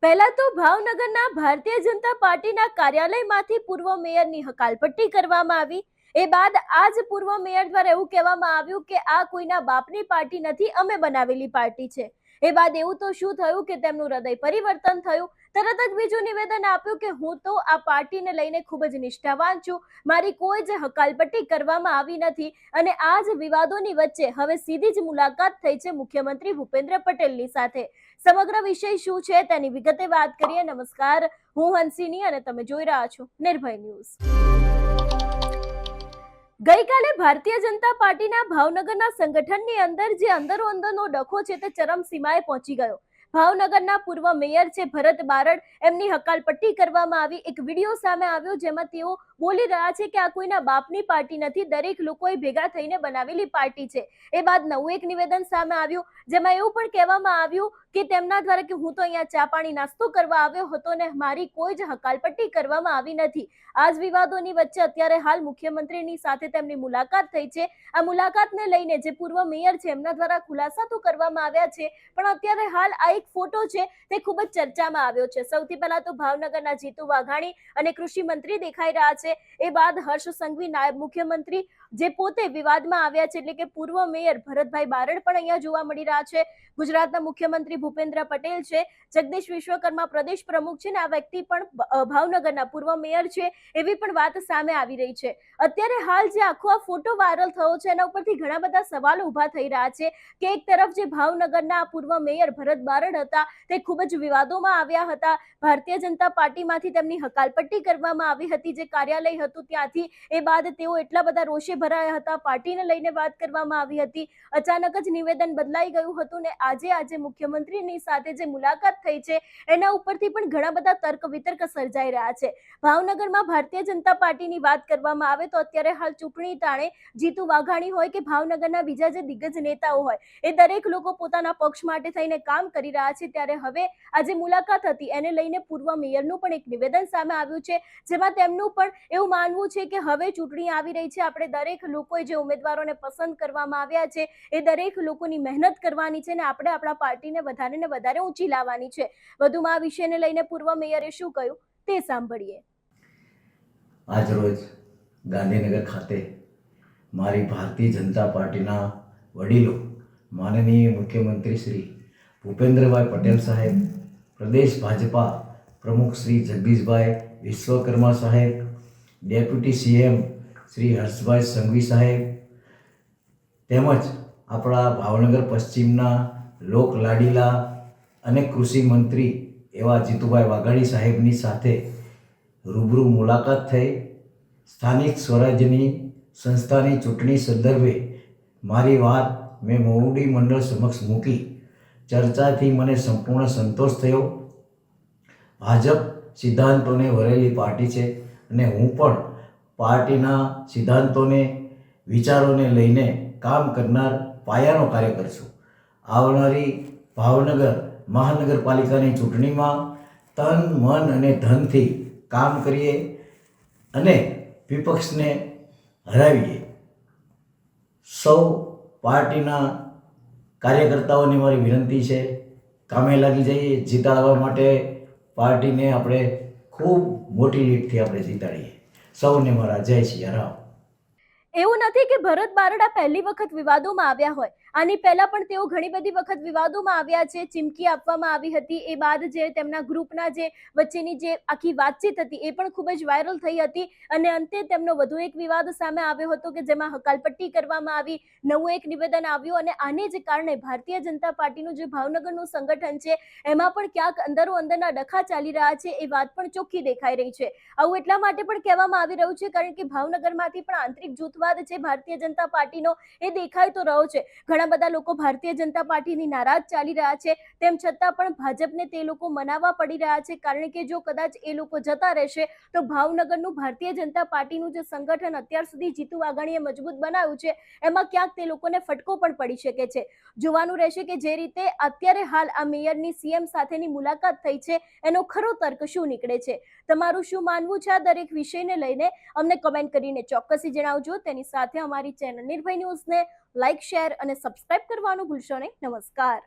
પહેલા તો ભાવનગરના ભારતીય જનતા પાર્ટીના કાર્યાલયમાંથી પૂર્વ મેયરની હકાલપટ્ટી કરવામાં આવી। એ બાદ આજ પૂર્વ મેયર દ્વારા એવું કહેવામાં આવ્યું કે આ કોઈના બાપની પાર્ટી નથી, અમે બનાવેલી પાર્ટી છે। એ બાદ એવું તો શું થયું કે તેમનું હૃદય પરિવર્તન થયું। તરત જ બીજું નિવેદન આપ્યું કે હું તો આ પાર્ટીને લઈને ખૂબ જ નિષ્ઠાવાન છું, મારી કોઈ જ હકાલપટ્ટી કરવામાં આવી નથી। અને આ જ વિવાદોની વચ્ચે હવે સીધી જ મુલાકાત થઈ છે મુખ્યમંત્રી ભૂપેન્દ્ર પટેલની સાથે। સમગ્ર વિષય શું છે તેની વિગતે વાત કરીએ। નમસ્કાર, હું હંસિની અને તમે જોઈ રહ્યા છો નિર્ભય ન્યૂઝ। ગઈકાલે ભારતીય જનતા પાર્ટીના ભાવનગરના સંગઠનની અંદર જે અંદરોઅંદરનો ડખો છે તે ચરમસીમાએ પહોંચી ગયો। ભાવનગરના પૂર્વ મેયર છે ભરત બારડ, એમની હકાલપટ્ટી કરવામાં આવી। એક વિડીયો સામે આવ્યો જેમાં તેઓ બોલી રહ્યા છે કે આ કોઈના બાપની પાર્ટી નથી, દરેક લોકોએ ભેગા થઈને બનાવેલી પાર્ટી છે। એ બાદ નવું એક નિવેદન સામે આવ્યું જેમાં એવું પણ કહેવામાં આવ્યું કે તેમના દ્વારા કે હું તો અહીંયા ચા પાણી નાસ્તો કરવા આવ્યો હતો ને મારી કોઈ જ હકાલપટ્ટી કરવામાં આવી નથી। આ જ વિવાદોની વચ્ચે અત્યારે હાલ મુખ્યમંત્રીની સાથે તેમની મુલાકાત થઈ છે। આ મુલાકાતને લઈને જે પૂર્વ મેયર છે એમના દ્વારા ખુલાસા તો કરવામાં આવ્યા છે, પણ અત્યારે હાલ આ એક ફોટો છે તે ખૂબ જ ચર્ચામાં આવ્યો છે। સૌથી પહેલા તો ભાવનગરના જીતુ વાઘાણી અને કૃષિ મંત્રી દેખાઈ રહ્યા છે। એ બાદ હર્ષ સંઘવી નાયબ મુખ્યમંત્રી જે પોતે વિવાદમાં આવ્યા છે, એટલે કે પૂર્વ મેયર ભરતભાઈ બારડ પણ અહીંયા જોવા મળી રહ્યા છે। ગુજરાતના મુખ્યમંત્રી ભૂપેન્દ્ર પટેલ છે, જગદીશ વિશ્વકર્મા પ્રદેશ પ્રમુખ છે ને આ વ્યક્તિ પણ ભાવનગરના પૂર્વ મેયર છે એવી પણ વાત સામે આવી રહી છે। અત્યારે હાલ જે આખો આ ફોટો વાયરલ થયો છે એના ઉપરથી ઘણા બધા સવાલો ઉભા થઈ રહ્યા છે કે એક તરફ જે ભાવનગરના પૂર્વ મેયર ભરત બારડ હતા તે ખૂબ જ વિવાદોમાં આવ્યા હતા। ભારતીય જનતા પાર્ટીમાંથી તેમની હકાલપટ્ટી કરવામાં આવી હતી જે કાર્યાલય હતું ત્યાંથી। એ બાદ તેઓ એટલા બધા રોષે ભરાયા હતા, પાર્ટીને લઈને વાત કરવામાં આવી હતી। અચાનક જ નિવેદન બદલાઈ ગયું હતું ને આજે મુખ્યમંત્રીની સાથે જે મુલાકાત થઈ છે એના ઉપરથી પણ ઘણા બધા તર્ક વિતર્ક સર્જાઈ રહ્યા છે। ભાવનગરમાં ભારતીય જનતા પાર્ટીની વાત કરવામાં આવે તો અત્યારે હાલ ચૂંટણી ટાણે જીતુ વાઘાણી હોય કે ભાવનગરના બીજા જે દિગ્ગજ નેતાઓ હોય એ દરેક લોકો પોતાના પક્ષ માટે થઈને કામ કરી રહ્યા છે। ત્યારે હવે આ જે મુલાકાત હતી એને લઈને પૂર્વ મેયરનું પણ એક નિવેદન સામે આવ્યું છે જેમાં તેમનું પણ એવું માનવું છે કે હવે ચૂંટણી આવી રહી છે, આપણે દરેક લોકોએ જે ઉમેદવારોને પસંદ કરવામાં આવ્યા છે એ દરેક લોકોની મહેનત કરવાની છે ને આપણે આપણા પાર્ટીને વધારે ને વધારે ઊંચી લાવવાની છે। વધુમાં આ વિષયને લઈને પૂર્વ મેયરે શું કહ્યું તે સાંભળીએ। આજરોજ ગાંધીનગર ખાતે મારી ભારતીય જનતા પાર્ટીના વડીલો માનનીય મુખ્યમંત્રી શ્રી ભૂપેન્દ્રભાઈ પટેલ સાહેબ, પ્રદેશ ભાજપા પ્રમુખ શ્રી જગદીશભાઈ વિશ્વકર્મા સાહેબ, ડેપ્યુટી સીએમ શ્રી હર્ષભાઈ સંઘવી સાહેબ તેમજ આપણા ભાવનગર પશ્ચિમના લોક લાડીલા અને કૃષિ મંત્રી એવા જીતુભાઈ વાઘાણી સાહેબની સાથે રૂબરૂ મુલાકાત થઈ। સ્થાનિક સ્વરાજ્યની સંસ્થાની ચૂંટણી સંદર્ભે મારી વાત મેં મોવડી મંડળ સમક્ષ મૂકી। ચર્ચાથી મને સંપૂર્ણ સંતોષ થયો। ભાજપ સિદ્ધાંતોને વરેલી પાર્ટી છે અને હું પણ પાર્ટીના સિદ્ધાંતોને વિચારોને લઈને કામ કરનાર પાયાનો કાર્યકર છું। આવનારી ભાવનગર મહાનગરપાલિકાની ચૂંટણીમાં તન મન અને ધનથી કામ કરીએ અને વિપક્ષને હરાવીએ। સૌ પાર્ટીના કાર્યકર્તાઓને મારી વિનંતી છે, કામે લાગી જઈએ, જીતાડવા માટે પાર્ટીને આપણે ખૂબ મોટી લીડથી આપણે જીતાડીએ। સૌને મારા જય સિયારામ। એવું નથી કે ભરત બારડા પહેલી વખત વિવાદોમાં આવ્યા હોય, આની પહેલા પણ તેઓ ઘણી બધી વખત વિવાદોમાં આવ્યા છે। ચીમકી આપવામાં આવી હતી, એ બાદ જે તેમના ગ્રુપના જે વચ્ચેની જે આખી વાતચીત હતી એ પણ ખૂબ જ વાયરલ થઈ હતી અને અંતે તેમનો વધુ એક વિવાદ સામે આવ્યો હતો કે જેમાં હકાલપટ્ટી કરવામાં આવી, નવું એક નિવેદન આવ્યું અને આને જ કારણે ભારતીય જનતા પાર્ટીનું જે ભાવનગરનું સંગઠન છે એમાં પણ ક્યાંક અંદરના ડખા ચાલી રહ્યા છે એ વાત પણ ચોખ્ખી દેખાઈ રહી છે। આવું એટલા માટે પણ કહેવામાં આવી રહ્યું છે કારણ કે ભાવનગરમાંથી પણ આંતરિક જૂથવાદ છે ભારતીય જનતા પાર્ટીનો એ દેખાઈ તો રહ્યો છે। ઘણા બધા લોકો ભારતીય જનતા પાર્ટીની નારાજ ચાલી રહ્યા છે, તેમ છતાં પણ ભાજપને તે લોકો મનાવવા પડી રહ્યા છે કારણ કે જો કદાચ એ લોકો જતા રહેશે તો ભાવનગરનું ભારતીય જનતા પાર્ટીનું જે સંગઠન અત્યાર સુધી જીતુ વાઘાણીએ મજબૂત બનાવ્યું છે એમાં ક્યાંક તે લોકોને ફટકો પણ પડી શકે છે। જોવાનું રહેશે કે જે રીતે અત્યારે હાલ આ મેયરની સીએમ સાથેની મુલાકાત થઈ છે એનો ખરો તર્ક શું નીકળે છે। તમારું શું માનવું છે આ દરેક વિષયને લઈને અમને કમેન્ટ કરીને ચોક્કસથી જણાવજો। તેની સાથે અમારી ચેનલ નિર્ભય ન્યૂઝને લાઇક, શેર અને સબસ્ક્રાઇબ કરવાનું ભૂલશો નહીં। નમસ્કાર।